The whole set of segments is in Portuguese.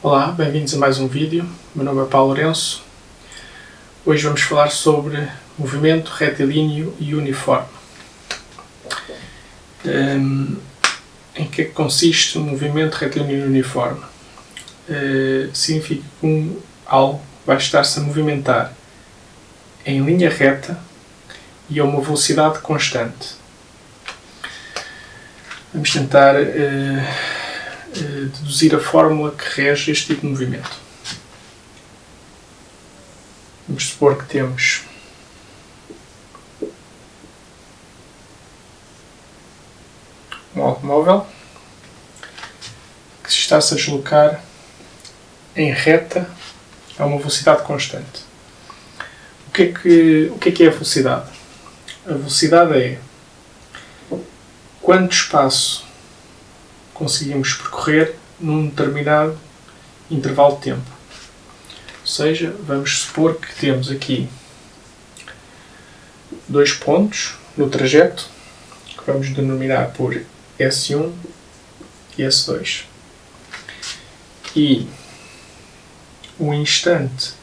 Olá, bem-vindos a mais um vídeo. Meu nome é Paulo Lourenço. Hoje vamos falar sobre movimento retilíneo e uniforme. Em que é que consiste o movimento retilíneo e uniforme? Significa que algo vai estar-se a movimentar em linha reta e a uma velocidade constante. Vamos tentar deduzir a fórmula que rege este tipo de movimento. Vamos supor que temos um automóvel que está-se a deslocar em reta a uma velocidade constante. O que é a velocidade? A velocidade é quanto espaço conseguimos percorrer num determinado intervalo de tempo. Ou seja, vamos supor que temos aqui dois pontos no trajeto que vamos denominar por S1 e S2. E o instante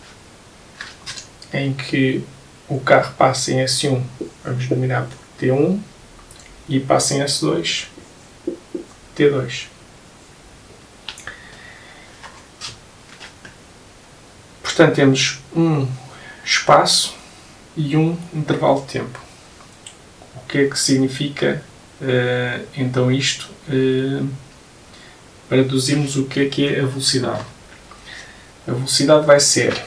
em que o carro passa em S1 vamos denominar por T1 e passa em S2 T2. Portanto, temos um espaço e um intervalo de tempo. O que é que significa então isto para deduzirmos o que é a velocidade? A velocidade vai ser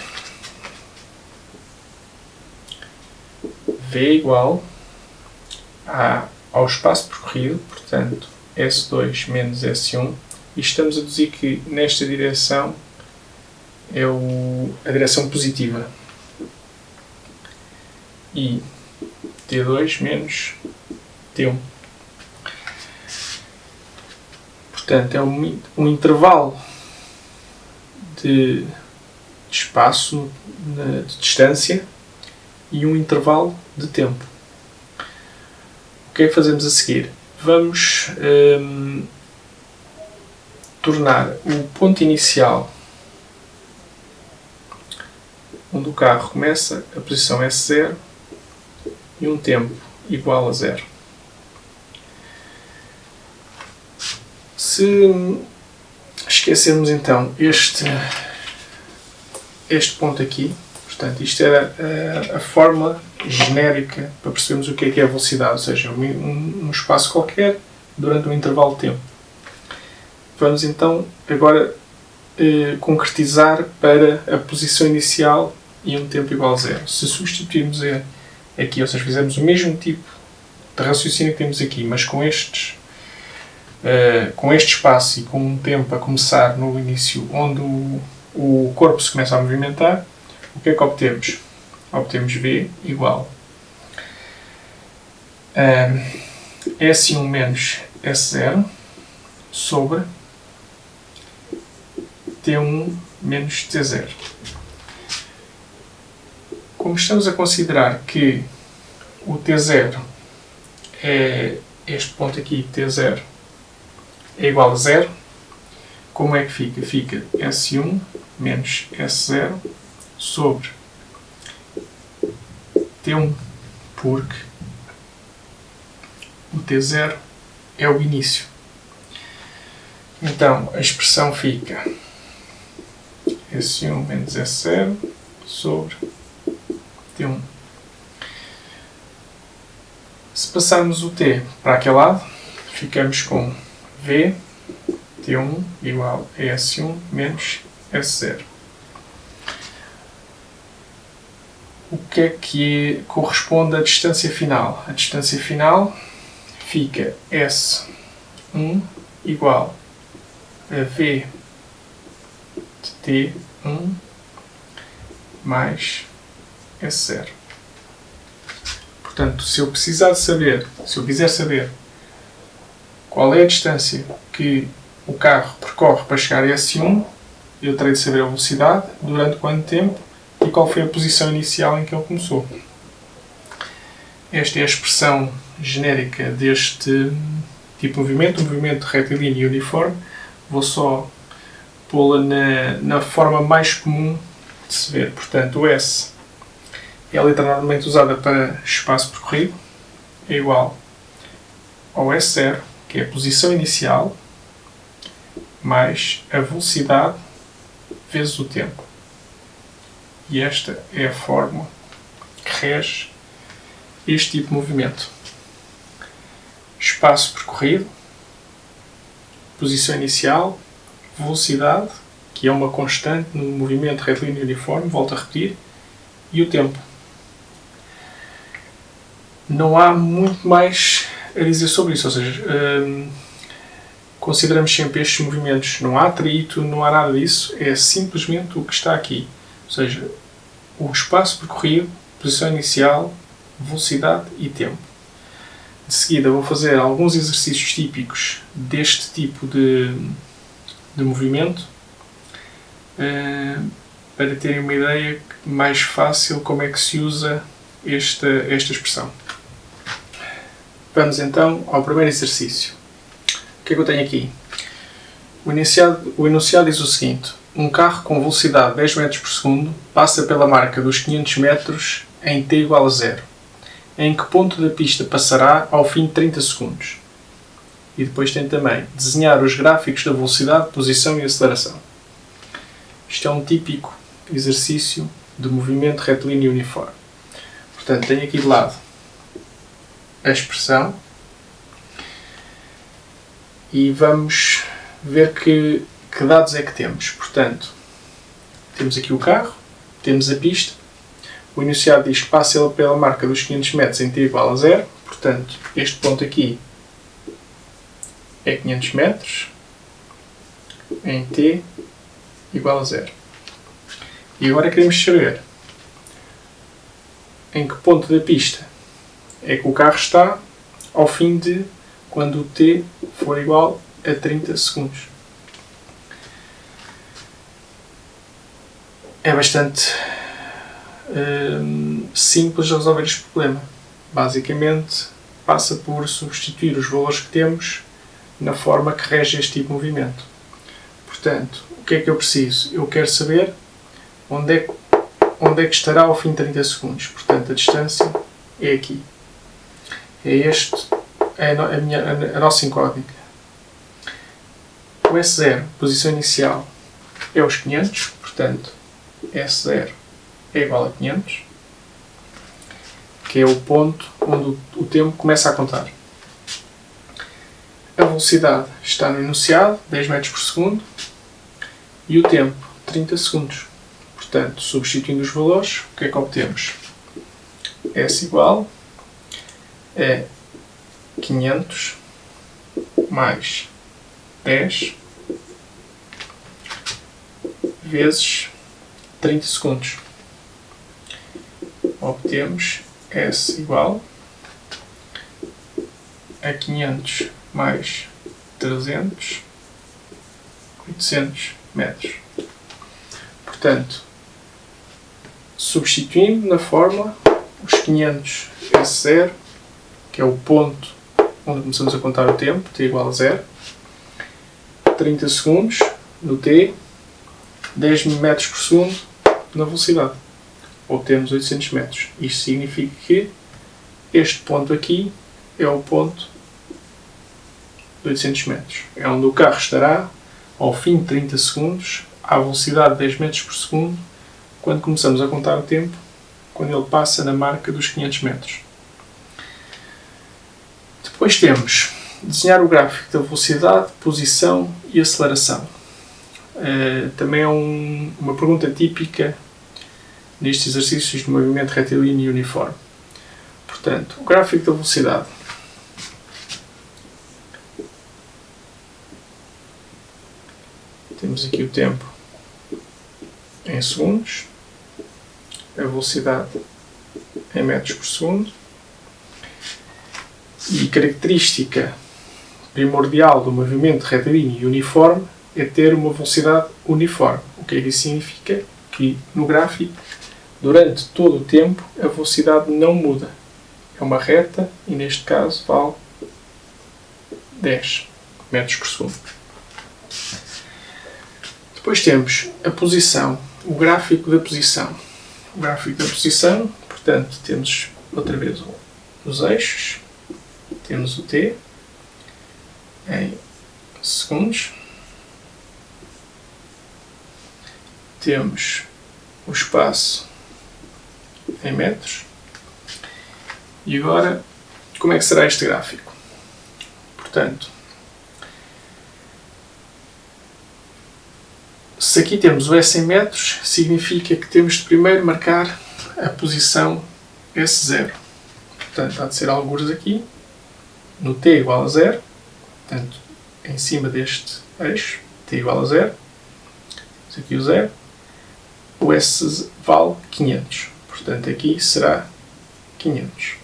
V igual ao espaço percorrido, portanto, S2 menos S1, e estamos a deduzir que nesta direção é a direção positiva. E T2 menos T1. Portanto, é um intervalo de espaço, de distância, e um intervalo de tempo. O que é que fazemos a seguir? Vamos tornar o ponto inicial onde o carro começa a posição S0 e um tempo igual a 0. Se esquecermos então este ponto aqui, portanto isto era a fórmula genérica para percebermos o que é a velocidade, ou seja, um espaço qualquer durante um intervalo de tempo. Vamos então agora concretizar para a posição inicial e um tempo igual a 0. Se substituirmos aqui, ou seja, fizermos o mesmo tipo de raciocínio que temos aqui, mas com este espaço e com um tempo a começar no início onde o corpo se começa a movimentar, o que é que obtemos? Obtemos V igual S1 menos S0 sobre T1 menos T0. Como estamos a considerar que o T0 é este ponto aqui, T0, é igual a 0, como é que fica? Fica S1 menos S0 sobre T1, porque o T0 é o início. Então, a expressão fica S1 menos S0 sobre T1. Se passarmos o T para aquele lado, ficamos com V T1 igual a S1 menos S0. O que é que corresponde à distância final? A distância final fica S1 igual a V de T1 mais S0. Portanto, se eu quiser saber qual é a distância que o carro percorre para chegar a S1, eu terei de saber a velocidade, durante quanto tempo e qual foi a posição inicial em que ele começou. Esta é a expressão genérica deste tipo de movimento, um movimento retilíneo e uniforme. Vou só pô-la na forma mais comum de se ver. Portanto, o S é a letra normalmente usada para espaço percorrido, é igual ao S0, que é a posição inicial, mais a velocidade vezes o tempo. E esta é a fórmula que rege este tipo de movimento. Espaço percorrido, posição inicial, velocidade, que é uma constante no movimento retilíneo uniforme, volto a repetir, e o tempo. Não há muito mais a dizer sobre isso, ou seja, consideramos sempre estes movimentos, não há atrito, não há nada disso, é simplesmente o que está aqui. Ou seja, o espaço percorrido, posição inicial, velocidade e tempo. De seguida vou fazer alguns exercícios típicos deste tipo de movimento para terem uma ideia mais fácil como é que se usa esta expressão. Vamos então ao primeiro exercício. O que é que eu tenho aqui? O enunciado diz o seguinte: um carro com velocidade de 10 metros por segundo passa pela marca dos 500 metros em t igual a 0. Em que ponto da pista passará ao fim de 30 segundos? E depois tem também desenhar os gráficos da velocidade, posição e aceleração. Isto é um típico exercício de movimento retilíneo uniforme. Portanto, tenho aqui de lado a expressão e vamos ver que dados é que temos. Portanto, temos aqui o carro, temos a pista. O enunciado diz que passa pela marca dos 500 metros em t igual a 0. Portanto, este ponto aqui é 500 metros em t igual a 0. E agora queremos saber em que ponto da pista é que o carro está ao fim de quando o t for igual a 30 segundos. É bastante simples de resolver este problema. Basicamente, passa por substituir os valores que temos na forma que rege este tipo de movimento. Portanto, o que é que eu preciso? Eu quero saber onde é que estará ao fim de 30 segundos. Portanto, a distância é aqui. É a nossa incógnita. O S0, posição inicial, é os 500. Portanto, S0 é igual a 500, que é o ponto onde o tempo começa a contar. A velocidade está no enunciado, 10 metros por segundo, e o tempo, 30 segundos. Portanto, substituindo os valores, o que é que obtemos? S igual a 500 mais 10 vezes 30 segundos. Obtemos S igual a 500 mais 300, 800 metros. Portanto, substituindo na fórmula os 500 S0, que é o ponto onde começamos a contar o tempo, t igual a 0, 30 segundos no t, 10 metros por segundo na velocidade. Obtemos 800 metros. Isto significa que este ponto aqui é o ponto de 800 metros. É onde o carro estará ao fim de 30 segundos, à velocidade de 10 metros por segundo, quando começamos a contar o tempo, quando ele passa na marca dos 500 metros. Depois temos desenhar o gráfico da velocidade, posição e aceleração. Também é uma pergunta típica nestes exercícios de movimento retilíneo e uniforme. Portanto, o gráfico da velocidade. Temos aqui o tempo em segundos, a velocidade em metros por segundo, e característica primordial do movimento retilíneo e uniforme é ter uma velocidade uniforme. O que é que isso significa? Que no gráfico, durante todo o tempo, a velocidade não muda. É uma reta e neste caso vale 10 metros por segundo. Depois temos a posição, o gráfico da posição. O gráfico da posição, portanto, temos outra vez os eixos, temos o t em segundos, temos o espaço em metros, e agora como é que será este gráfico? Portanto, se aqui temos o S em metros, significa que temos de primeiro marcar a posição S0. Portanto, há de ser algures aqui, no t igual a 0, portanto, em cima deste eixo, t igual a 0, temos aqui o 0, o S vale 500, portanto, aqui será 500.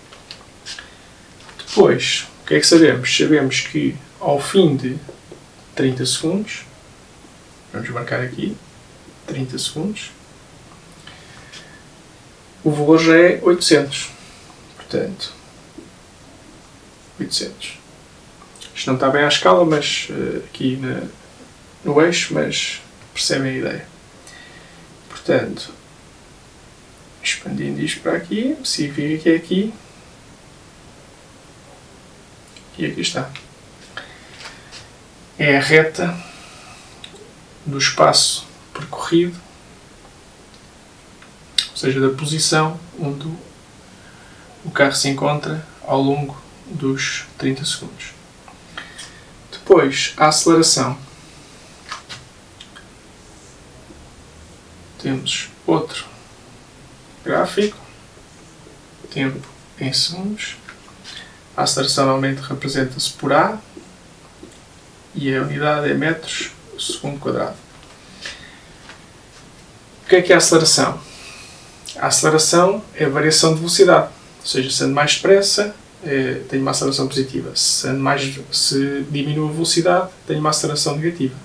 Depois, o que é que sabemos? Sabemos que ao fim de 30 segundos, vamos marcar aqui 30 segundos, o valor já é 800. Portanto, 800. Isto não está bem à escala, mas aqui no eixo, mas percebem a ideia. Portanto, expandindo isto para aqui, significa que é aqui. E aqui está. É a reta do espaço percorrido, ou seja, da posição onde o carro se encontra ao longo dos 30 segundos. Depois, a aceleração. Temos outro gráfico, tempo em segundos. A aceleração normalmente representa-se por A e a unidade é metros segundo quadrado. O que é a aceleração? A aceleração é a variação de velocidade, ou seja, se ando mais depressa, tenho uma aceleração positiva. Se diminui a velocidade, tenho uma aceleração negativa.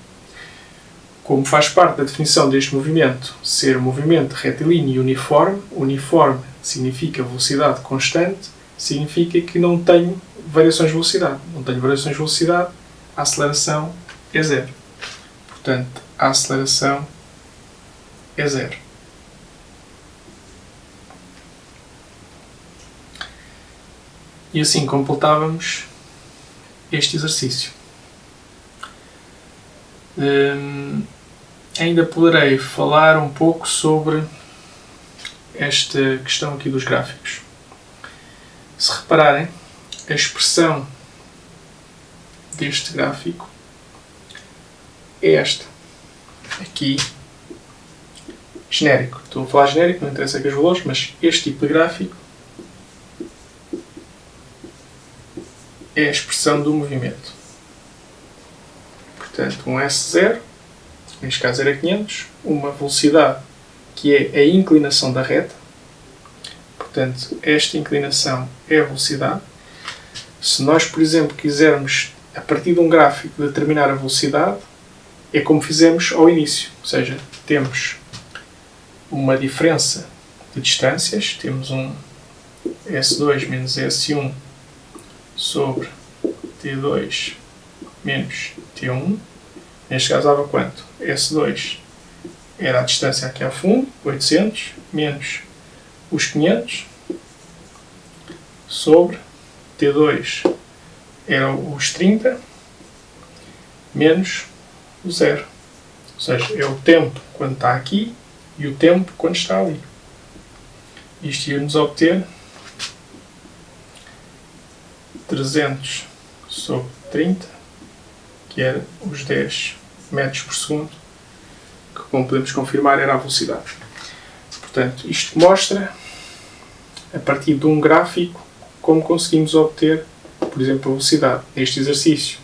Como faz parte da definição deste movimento ser um movimento retilíneo e uniforme, uniforme significa velocidade constante, significa que não tenho variações de velocidade. Não tenho variações de velocidade, a aceleração é zero. Portanto, a aceleração é zero. E assim completávamos este exercício. Ainda poderei falar um pouco sobre esta questão aqui dos gráficos. Se repararem, a expressão deste gráfico é esta. Aqui, genérico. Estou a falar genérico, não interessa que os valores, mas este tipo de gráfico é a expressão do movimento. Portanto, um S0, neste caso era 500, uma velocidade que é a inclinação da reta. Portanto, esta inclinação é a velocidade. Se nós, por exemplo, quisermos, a partir de um gráfico, determinar a velocidade, é como fizemos ao início. Ou seja, temos uma diferença de distâncias. Temos um S2 menos S1 sobre T2 menos T1. Neste caso dava quanto? S2 era a distância aqui ao fundo, 800, menos os 500, sobre T2 eram os 30, menos o 0. Ou seja, é o tempo quando está aqui e o tempo quando está ali. Isto ia-nos obter 300 sobre 30, que era os 10 metros por segundo, que, como podemos confirmar, era a velocidade. Portanto, isto mostra, a partir de um gráfico, como conseguimos obter, por exemplo, a velocidade. Neste exercício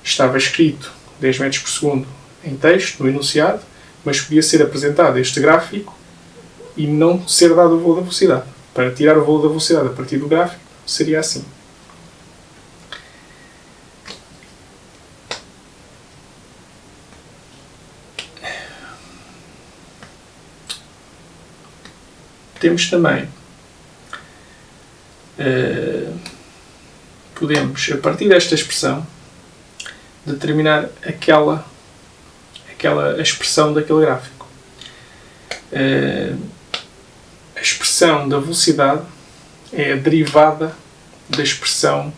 estava escrito 10 metros por segundo em texto, no enunciado, mas podia ser apresentado este gráfico e não ser dado o valor da velocidade. Para tirar o valor da velocidade a partir do gráfico, seria assim. Temos também, podemos, a partir desta expressão, determinar aquela a expressão daquele gráfico. A expressão da velocidade é a derivada da expressão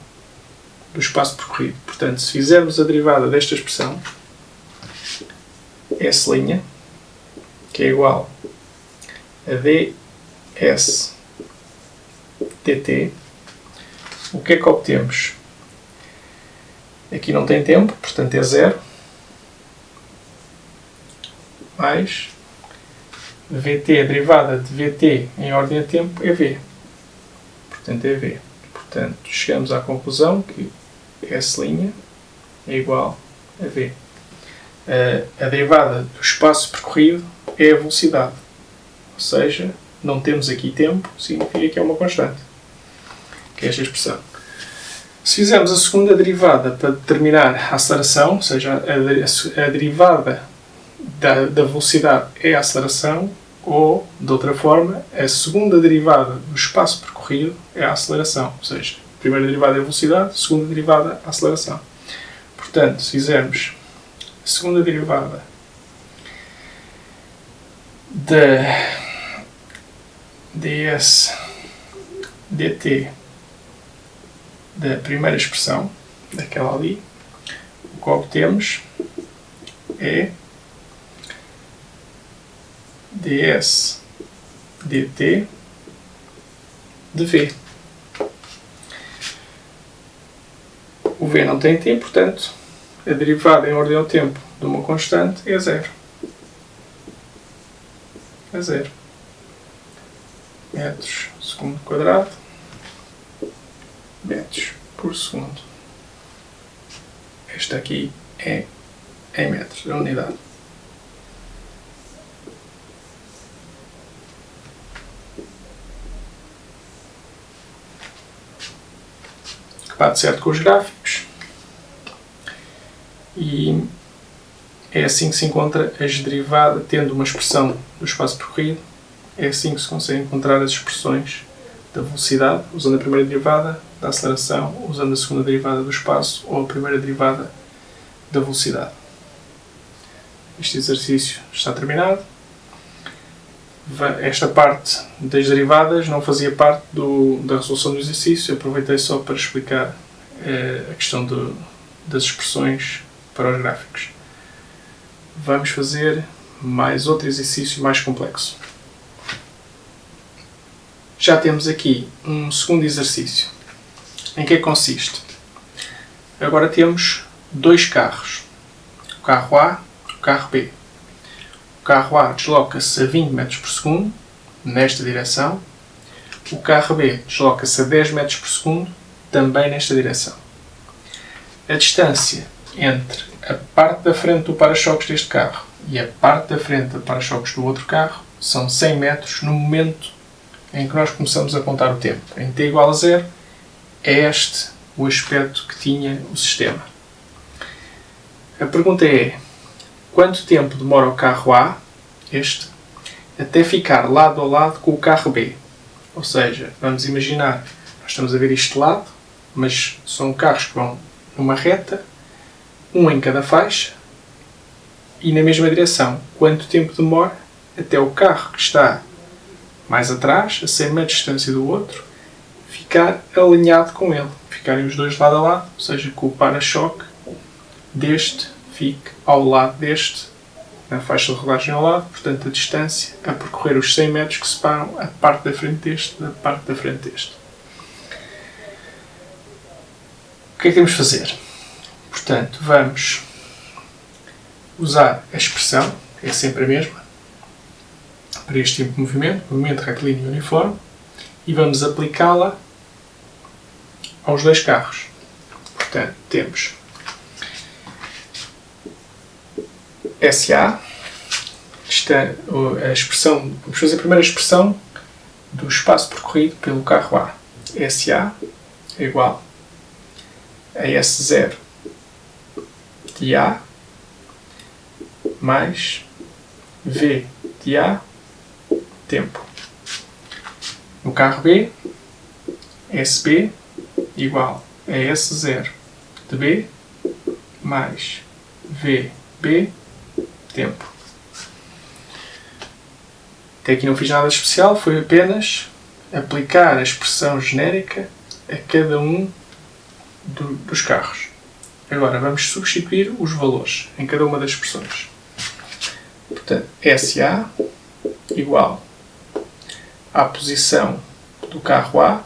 do espaço percorrido. Portanto, se fizermos a derivada desta expressão, S', que é igual a ds dt, o que é que obtemos? Aqui não tem tempo, portanto é 0, mais vt, a derivada de vt em ordem a tempo, é v. Portanto é v. Portanto, chegamos à conclusão que S' é igual a v. A derivada do espaço percorrido é a velocidade. Ou seja, não temos aqui tempo, significa que é uma constante, que é esta expressão. Se fizermos a segunda derivada para determinar a aceleração, ou seja, a derivada da velocidade é a aceleração, ou, de outra forma, a segunda derivada do espaço percorrido é a aceleração. Ou seja, a primeira derivada é a velocidade, a segunda derivada a aceleração. Portanto, se fizermos a segunda derivada da ds dt da primeira expressão, daquela ali, o que obtemos é ds dt de v. O v não tem tempo, portanto, a derivada em ordem ao tempo de uma constante é 0. É 0. Metros segundo quadrado, metros por segundo. Esta aqui é em metros, a unidade. Bate certo com os gráficos. E é assim que se encontra as derivadas, tendo uma expressão do espaço percorrido, é assim que se consegue encontrar as expressões da velocidade, usando a primeira derivada, da aceleração, usando a segunda derivada do espaço, ou a primeira derivada da velocidade. Este exercício está terminado. Esta parte das derivadas não fazia parte da resolução do exercício, aproveitei só para explicar a questão das expressões para os gráficos. Vamos fazer mais outro exercício mais complexo. Já temos aqui um segundo exercício. Em que consiste? Agora temos dois carros. O carro A e o carro B. O carro A desloca-se a 20 metros por segundo, nesta direção. O carro B desloca-se a 10 metros por segundo, também nesta direção. A distância entre a parte da frente do para-choques deste carro e a parte da frente do para-choques do outro carro são 100 metros no momento em que nós começamos a contar o tempo. Em t igual a 0, é este o aspecto que tinha o sistema. A pergunta é: quanto tempo demora o carro A, este, até ficar lado a lado com o carro B? Ou seja, vamos imaginar, nós estamos a ver isto de lado, mas são carros que vão numa reta, um em cada faixa, e na mesma direção. Quanto tempo demora até o carro que está mais atrás, a 100 metros de distância do outro, ficar alinhado com ele? Ficarem os dois lado a lado, ou seja, que o para-choque deste fique ao lado deste, na faixa de rodagem ao lado, portanto a distância a percorrer os 100 metros que separam a parte da frente deste da parte da frente deste. O que é que temos de fazer? Portanto, vamos usar a expressão, que é sempre a mesma, para este tipo de movimento retilíneo uniforme, e vamos aplicá-la aos dois carros. Portanto, temos SA, a expressão, vamos fazer a primeira expressão do espaço percorrido pelo carro A. SA é igual a S0 de A mais V de A tempo. No carro B, SB igual a S0 de B mais VB tempo. Até aqui não fiz nada especial, foi apenas aplicar a expressão genérica a cada um dos carros. Agora vamos substituir os valores em cada uma das expressões. Portanto, SA igual à posição do carro A.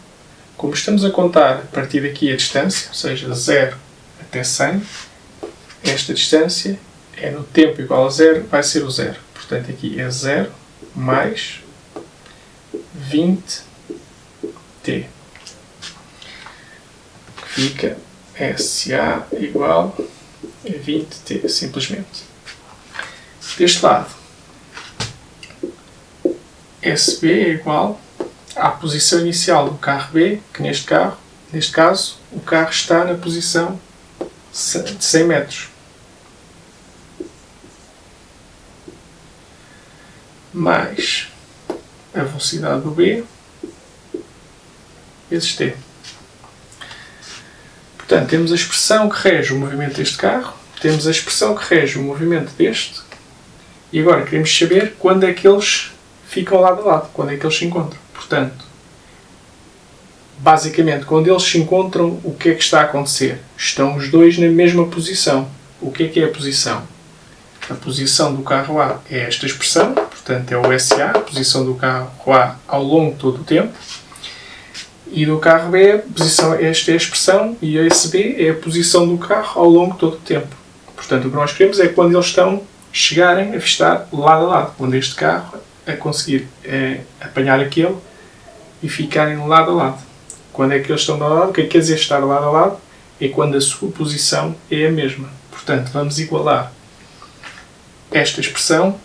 Como estamos a contar a partir daqui a distância, ou seja, 0 até 100, esta distância é no tempo igual a 0, vai ser o 0. Portanto, aqui é 0 mais 20t. Fica SA igual a 20t, simplesmente. Deste lado, SB é igual à posição inicial do carro B, que neste caso, o carro está na posição de 100 metros. Mais a velocidade do B, vezes t. Portanto, temos a expressão que rege o movimento deste carro, temos a expressão que rege o movimento deste, e agora queremos saber quando é que eles ficam lado a lado, quando é que eles se encontram. Portanto, basicamente, quando eles se encontram, o que é que está a acontecer? Estão os dois na mesma posição. O que é a posição? A posição do carro A é esta expressão, portanto é o SA, a posição do carro A ao longo de todo o tempo. E do carro B, esta é a expressão, e a SB é a posição do carro ao longo de todo o tempo. Portanto, o que nós queremos é quando eles chegarem a estar lado a lado, quando este carro a conseguir apanhar aquele e ficarem lado a lado. Quando é que eles estão lado a lado? O que é que quer dizer estar lado a lado? É quando a sua posição é a mesma. Portanto, vamos igualar esta expressão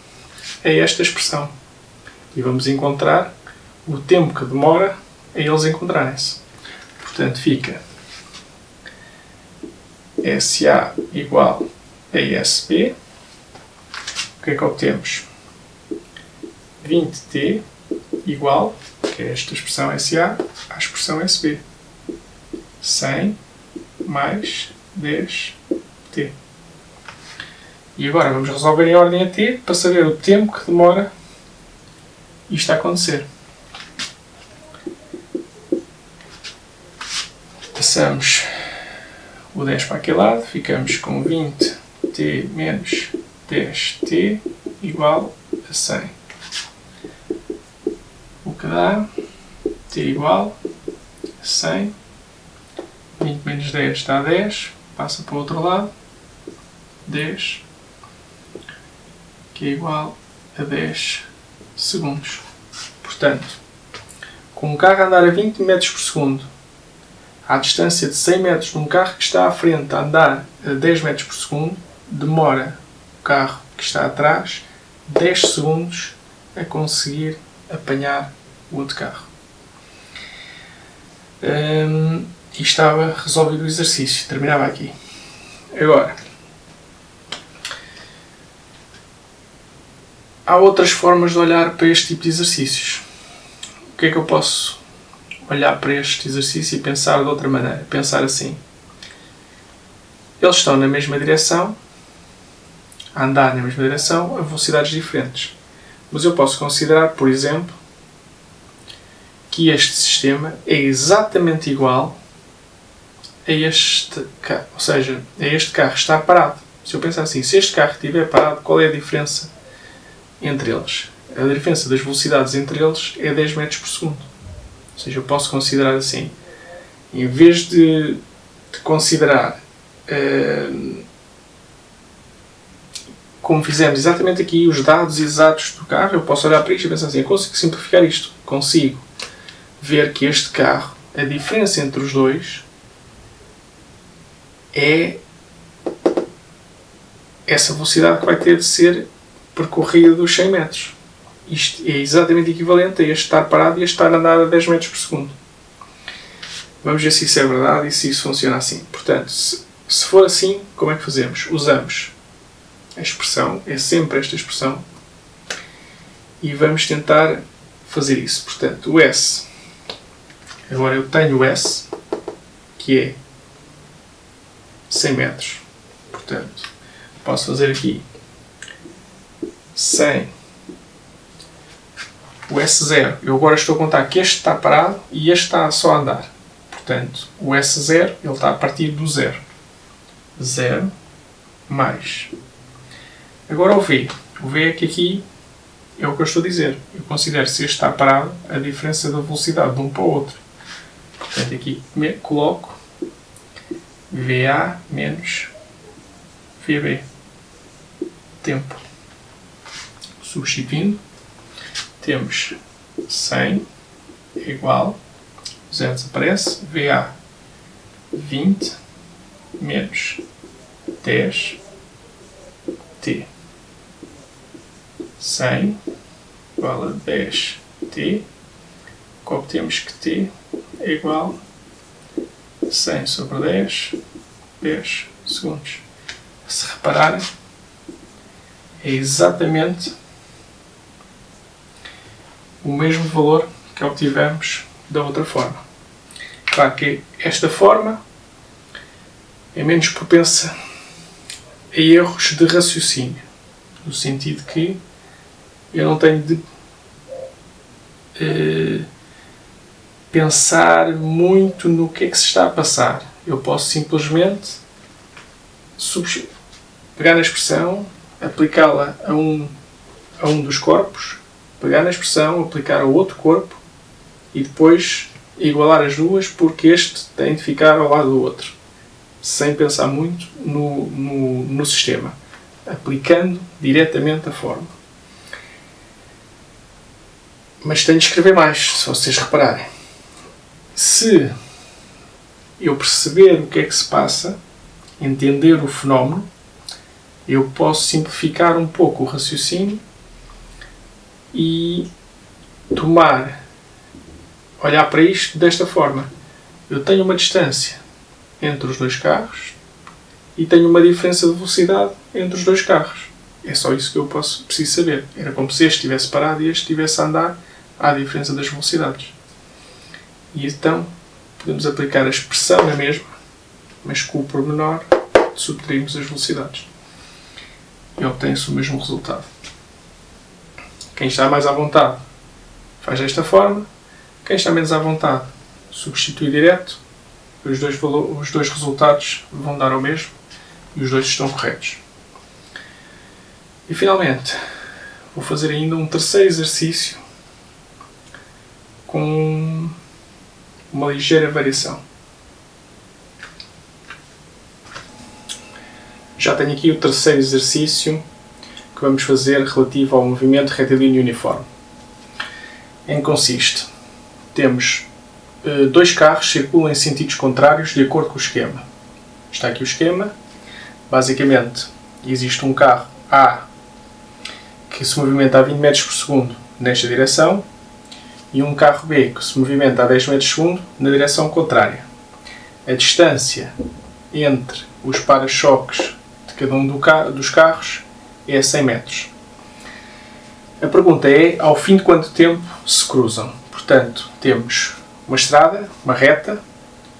a esta expressão. E vamos encontrar o tempo que demora a eles encontrarem-se. Portanto, fica SA igual a SB. O que é que obtemos? 20t igual, que é esta expressão SA, à expressão SB. 100 mais 10t. E agora vamos resolver em ordem a t para saber o tempo que demora isto a acontecer. Passamos o 10 para aquele lado, ficamos com 20t menos 10t igual a 100. O que dá t igual a 100. 20 menos 10 dá 10, passa para o outro lado, 10, que é igual a 10 segundos. Portanto, com um carro a andar a 20 metros por segundo, à distância de 100 metros de um carro que está à frente a andar a 10 metros por segundo, demora o carro que está atrás 10 segundos a conseguir apanhar o outro carro. E estava resolvido o exercício, terminava aqui. Agora, há outras formas de olhar para este tipo de exercícios. O que é que eu posso olhar para este exercício e pensar de outra maneira? Pensar assim: eles estão na mesma direção, a andar na mesma direção, a velocidades diferentes. Mas eu posso considerar, por exemplo, que este sistema é exatamente igual a este carro. Ou seja, este carro está parado. Se eu pensar assim, se este carro estiver parado, qual é a diferença entre eles? A diferença das velocidades entre eles é 10 metros por segundo. Ou seja, eu posso considerar assim, em vez de considerar como fizemos exatamente aqui os dados exatos do carro, eu posso olhar para isto e pensar assim: eu consigo simplificar isto. Consigo ver que este carro, a diferença entre os dois é essa velocidade que vai ter de ser percorrida dos 100 metros. Isto é exatamente equivalente a este estar parado e este estar a andar a 10 metros por segundo. Vamos ver se isso é verdade e se isso funciona assim. Portanto, se for assim, como é que fazemos? Usamos a expressão, é sempre esta expressão, e vamos tentar fazer isso. Portanto, o S. Agora eu tenho o S, que é 100 metros. Portanto, posso fazer aqui sem o S0. Eu agora estou a contar que este está parado e este está só a andar. Portanto, o S0 ele está a partir do 0. 0 mais. Agora o V. O V é que aqui é o que eu estou a dizer. Eu considero se este está parado a diferença da velocidade de um para o outro. Portanto, aqui coloco VA menos VB. Tempo. Substituindo, temos 100 igual, 0 desaparece, VA 20 menos 10 T. 100 igual a 10 T, que obtemos que T é igual a 100 sobre 10 segundos. Se repararem, é exatamente o mesmo valor que obtivemos da outra forma. Claro que esta forma é menos propensa a erros de raciocínio, no sentido que eu não tenho de pensar muito no que é que se está a passar. Eu posso simplesmente pegar na expressão, aplicá-la a um dos corpos, pegar na expressão, aplicar a outro corpo e depois igualar as duas, porque este tem de ficar ao lado do outro, sem pensar muito no sistema, aplicando diretamente a forma. Mas tenho de escrever mais, se vocês repararem. Se eu perceber o que é que se passa, entender o fenómeno, eu posso simplificar um pouco o raciocínio e olhar para isto desta forma. Eu tenho uma distância entre os dois carros e tenho uma diferença de velocidade entre os dois carros. É só isso que eu preciso saber. Era como se este estivesse parado e este estivesse a andar à diferença das velocidades. E então podemos aplicar a expressão na mesma, mas com o pormenor de subtrairmos as velocidades. E obtém-se o mesmo resultado. Quem está mais à vontade faz desta forma. Quem está menos à vontade substitui direto. Os dois resultados vão dar ao mesmo e os dois estão corretos. E finalmente, vou fazer ainda um terceiro exercício com uma ligeira variação. Já tenho aqui o terceiro exercício que vamos fazer relativo ao movimento retilíneo uniforme. Em que consiste? Temos dois carros que circulam em sentidos contrários de acordo com o esquema. Está aqui o esquema. Basicamente, existe um carro A que se movimenta a 20 metros por segundo nesta direção e um carro B que se movimenta a 10 metros por segundo na direção contrária. A distância entre os para-choques de cada um dos carros é 100 metros. A pergunta é, ao fim de quanto tempo se cruzam? Portanto, temos uma estrada, uma reta,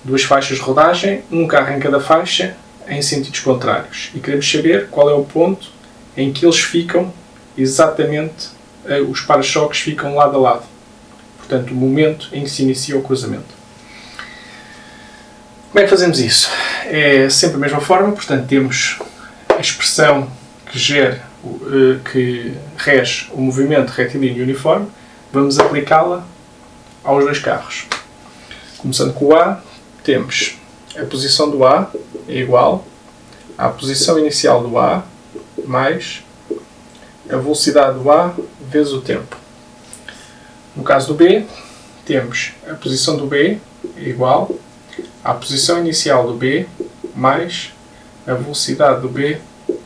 duas faixas de rodagem, um carro em cada faixa, em sentidos contrários. E queremos saber qual é o ponto em que eles ficam exatamente, os para-choques ficam lado a lado. Portanto, o momento em que se inicia o cruzamento. Como é que fazemos isso? É sempre a mesma forma, portanto, temos a expressão que rege o movimento retilíneo uniforme, vamos aplicá-la aos dois carros. Começando com o A, temos a posição do A é igual à posição inicial do A mais a velocidade do A vezes o tempo. No caso do B, temos a posição do B é igual à posição inicial do B mais a velocidade do B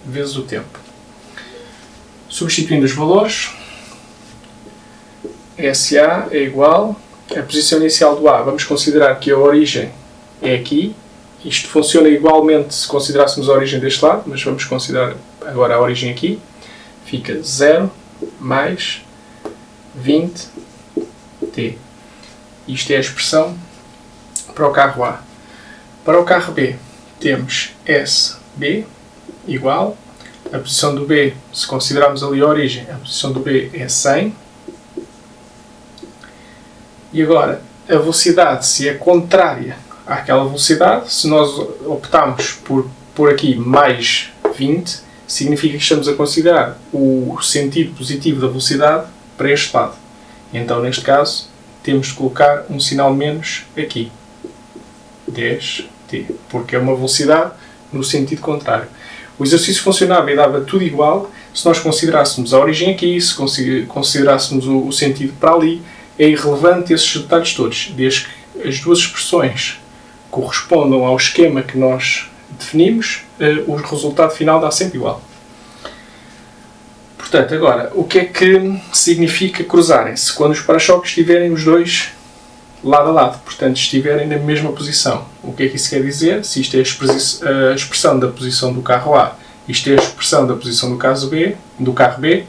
vezes o tempo. Substituindo os valores, SA é igual à posição inicial do A. Vamos considerar que a origem é aqui. Isto funciona igualmente se considerássemos a origem deste lado, mas vamos considerar agora a origem aqui. Fica 0 mais 20t. Isto é a expressão para o carro A. Para o carro B, temos SB igual a posição do B, se considerarmos ali a origem, a posição do B é 100. E agora, a velocidade, se é contrária àquela velocidade, se nós optarmos por aqui mais 20, significa que estamos a considerar o sentido positivo da velocidade para este lado. Então, neste caso, temos de colocar um sinal menos aqui. 10t, porque é uma velocidade no sentido contrário. O exercício funcionava e dava tudo igual se nós considerássemos a origem aqui, se considerássemos o sentido para ali. É irrelevante esses detalhes todos, desde que as duas expressões correspondam ao esquema que nós definimos, o resultado final dá sempre igual. Portanto, agora, o que é que significa cruzarem-se? Quando os para-choques estiverem os dois lado a lado, portanto, estiverem na mesma posição. O que é que isso quer dizer? Se isto é a expressão da posição do carro A, isto é a expressão da posição do carro B,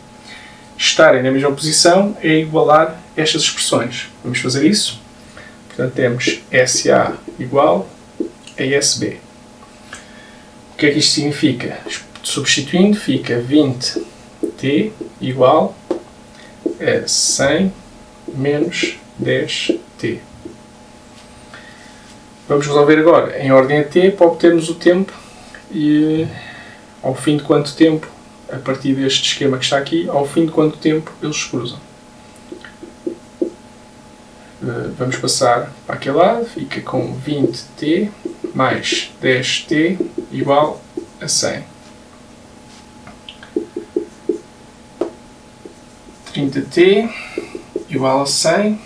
estarem na mesma posição é igualar estas expressões. Vamos fazer isso? Portanto, temos SA igual a SB. O que é que isto significa? Substituindo, fica 20t igual a 100 menos 10t. Vamos resolver agora em ordem a t para obtermos o tempo e ao fim de quanto tempo, a partir deste esquema que está aqui, ao fim de quanto tempo eles se cruzam. Vamos passar para aquele lado, fica com 20t mais 10t igual a 100. 30t igual a 100,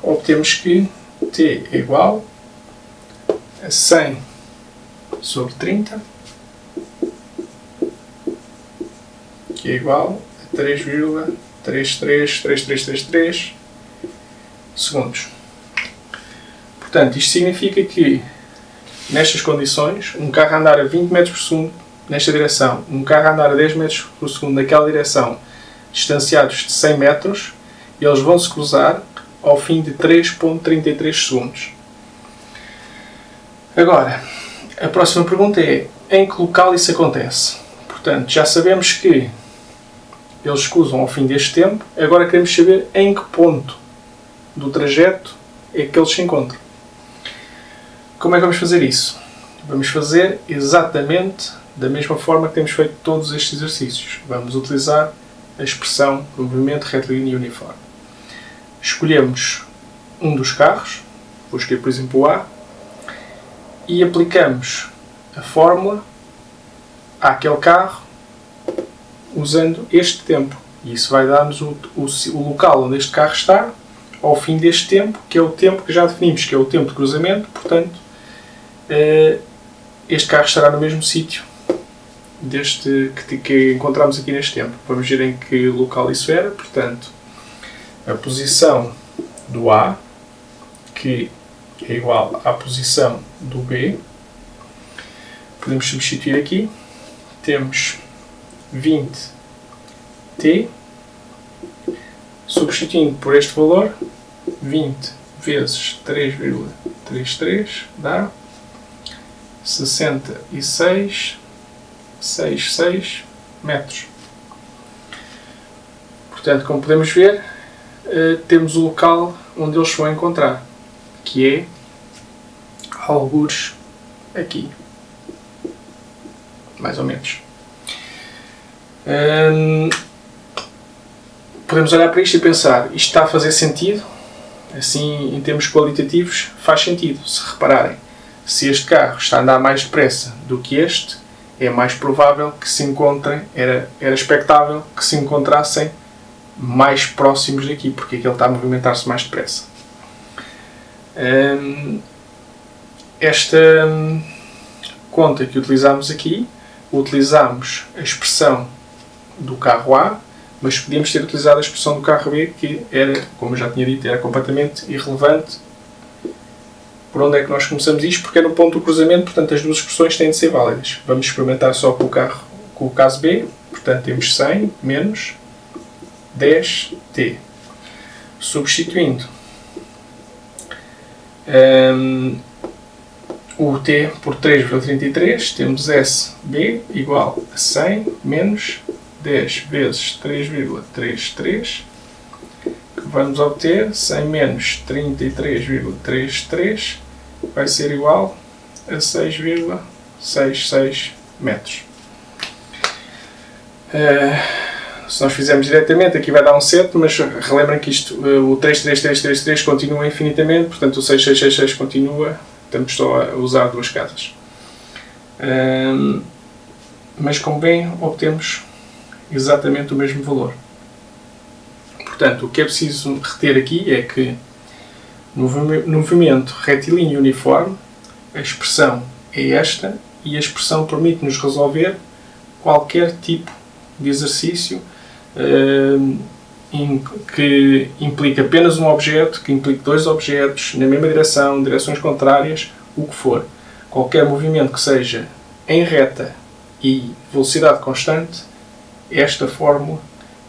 obtemos que t é igual a 100 sobre 30, que é igual a 3,333333 segundos. Portanto, isto significa que, nestas condições, um carro a andar a 20 metros por segundo nesta direção, um carro a andar a 10 metros por segundo naquela direção, distanciados de 100 metros, eles vão se cruzar ao fim de 3,33 segundos. Agora, a próxima pergunta é: em que local isso acontece? Portanto, já sabemos que eles se cruzam ao fim deste tempo, agora queremos saber em que ponto do trajeto é que eles se encontram. Como é que vamos fazer isso? Vamos fazer exatamente da mesma forma que temos feito todos estes exercícios. Vamos utilizar a expressão movimento retilíneo uniforme. Escolhemos um dos carros, vou escolher por exemplo o A, e aplicamos a fórmula àquele carro usando este tempo. E isso vai dar-nos o local onde este carro está ao fim deste tempo, que é o tempo que já definimos, que é o tempo de cruzamento. Portanto, este carro estará no mesmo sítio deste que encontramos aqui neste tempo. Vamos ver em que local isso era. Portanto, a posição do A, que é igual à posição do B, podemos substituir aqui. Temos 20t, substituindo por este valor, 20 vezes 3,33 dá 66,66 metros. Portanto, como podemos ver, temos o local onde eles se vão encontrar, que é algures aqui, mais ou menos. Podemos olhar para isto e pensar, isto está a fazer sentido? Assim, em termos qualitativos, faz sentido. Se repararem, se este carro está a andar mais depressa do que este, é mais provável que se encontrem, era expectável que se encontrassem mais próximos daqui, porque aquele está a movimentar-se mais depressa. Esta conta que utilizamos aqui, utilizamos a expressão do carro A, mas podíamos ter utilizado a expressão do carro B, que era, como eu já tinha dito, era completamente irrelevante. Por onde é que nós começamos isto? Porque é no ponto do cruzamento, portanto as duas expressões têm de ser válidas. Vamos experimentar só com o caso B, portanto temos 100 menos 10t. Substituindo o t por 3,33, temos SB igual a 100 menos 10 vezes 3,33, que vamos obter 100 menos 33,33 vai ser igual a 6,66 metros. Se nós fizermos diretamente, aqui vai dar um 7, mas relembrem que isto, o 33333 continua infinitamente, portanto o 6666 continua, estamos só a usar duas casas. Mas como bem, obtemos exatamente o mesmo valor. Portanto, o que é preciso reter aqui é que no movimento retilíneo uniforme, a expressão é esta, e a expressão permite-nos resolver qualquer tipo de exercício que implica apenas um objeto, que implique dois objetos na mesma direção, direções contrárias, o que for. Qualquer movimento que seja em reta e velocidade constante, esta fórmula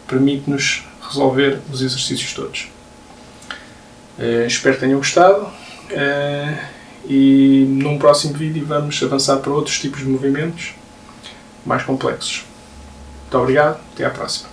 permite-nos resolver os exercícios todos. Espero que tenham gostado e num próximo vídeo vamos avançar para outros tipos de movimentos mais complexos. Muito obrigado, até à próxima.